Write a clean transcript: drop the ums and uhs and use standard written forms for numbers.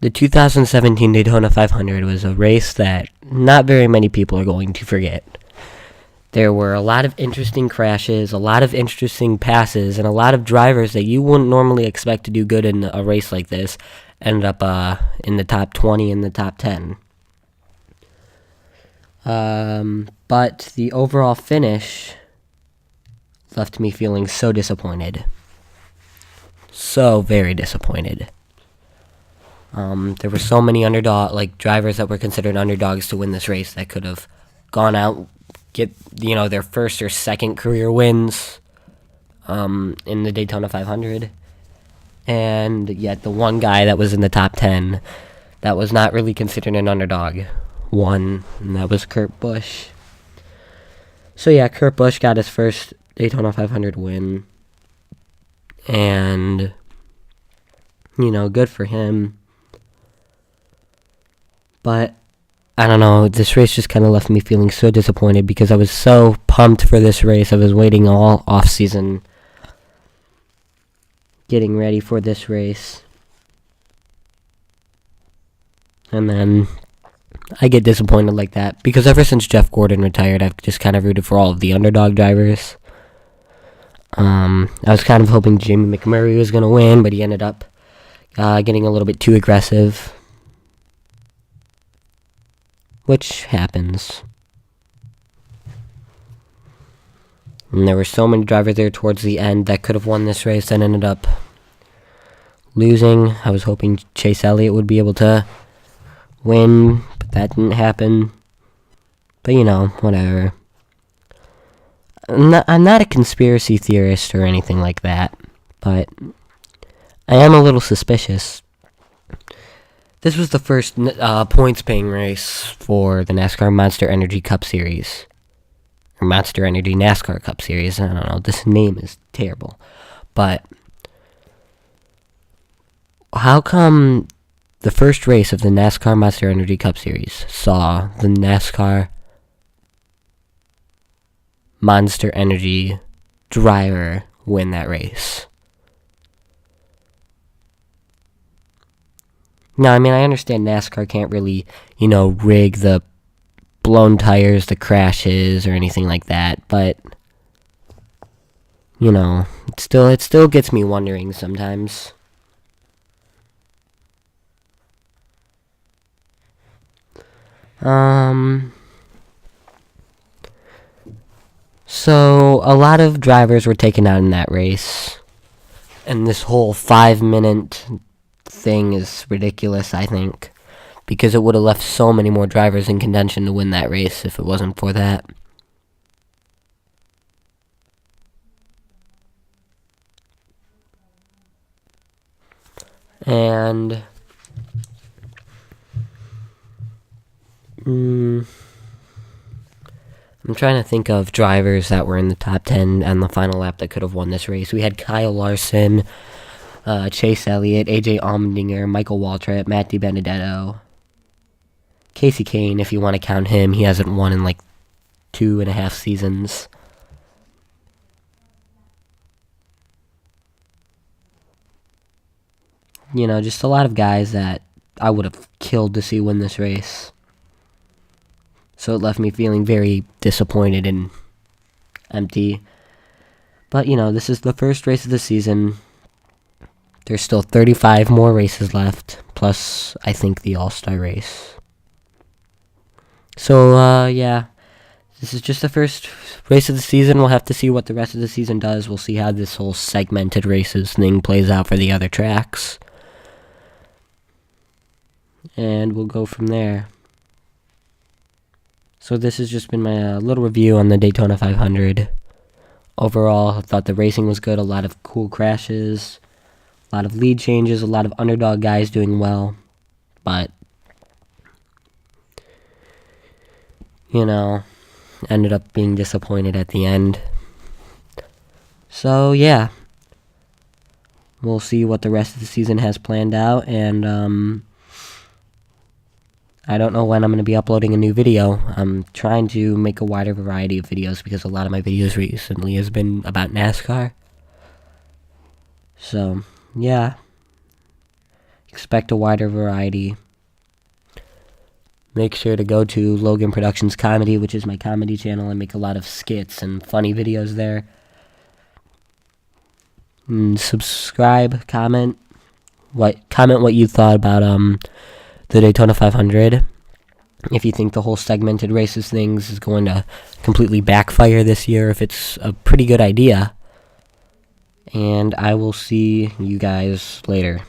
The 2017 Daytona 500 was a race that not very many people are going to forget. There were a lot of interesting crashes, a lot of interesting passes, and a lot of drivers that you wouldn't normally expect to do good in a race like this ended up in the top 20 and the top 10. But the overall finish left me feeling so disappointed. So very disappointed. There were so many drivers that were considered underdogs to win this race that could have gone out, get their first or second career wins in the Daytona 500, and yet the one guy that was in the top 10 that was not really considered an underdog won, and that was Kurt Busch. So yeah, Kurt Busch got his first Daytona 500 win, and good for him. But I don't know, this race just kind of left me feeling so disappointed because I was so pumped for this race. I was waiting all off-season, getting ready for this race. And then I get disappointed like that because ever since Jeff Gordon retired, I've just kind of rooted for all of the underdog drivers. I was kind of hoping Jamie McMurray was going to win, but he ended up getting a little bit too aggressive, which happens. And there were so many drivers there towards the end that could have won this race and ended up losing. I was hoping Chase Elliott would be able to win, but that didn't happen. But whatever. I'm not a conspiracy theorist or anything like that, but I am a little suspicious. This was the first points-paying race for the NASCAR Monster Energy Cup Series. Or Monster Energy NASCAR Cup Series. I don't know, this name is terrible. But how come the first race of the NASCAR Monster Energy Cup Series saw the NASCAR Monster Energy driver win that race? Now, I understand NASCAR can't really, rig the blown tires, the crashes, or anything like that, but, it still gets me wondering sometimes. So, a lot of drivers were taken out in that race, and this whole 5-minute thing is ridiculous, I think, because it would have left so many more drivers in contention to win that race if it wasn't for that. And I'm trying to think of drivers that were in the top 10 on the final lap that could have won this race. We had Kyle Larson, Chase Elliott, AJ Allmendinger, Michael Waltrip, Matt DiBenedetto, Casey Kane, if you want to count him. He hasn't won in 2.5 seasons. Just a lot of guys that I would have killed to see win this race. So it left me feeling very disappointed and empty. But, this is the first race of the season. There's still 35 more races left, plus, I think, the All-Star race. So, yeah, this is just the first race of the season. We'll have to see what the rest of the season does. We'll see how this whole segmented races thing plays out for the other tracks. And we'll go from there. So this has just been my little review on the Daytona 500. Overall, I thought the racing was good. A lot of cool crashes, a lot of lead changes, a lot of underdog guys doing well. But, ended up being disappointed at the end. So, yeah. We'll see what the rest of the season has planned out, and, I don't know when I'm going to be uploading a new video. I'm trying to make a wider variety of videos because a lot of my videos recently has been about NASCAR. So, yeah. Expect a wider variety. Make sure to go to Logan Productions Comedy, which is my comedy channel. I make a lot of skits and funny videos there. And subscribe, comment what you thought about the Daytona 500. If you think the whole segmented races things is going to completely backfire this year, if it's a pretty good idea. And I will see you guys later.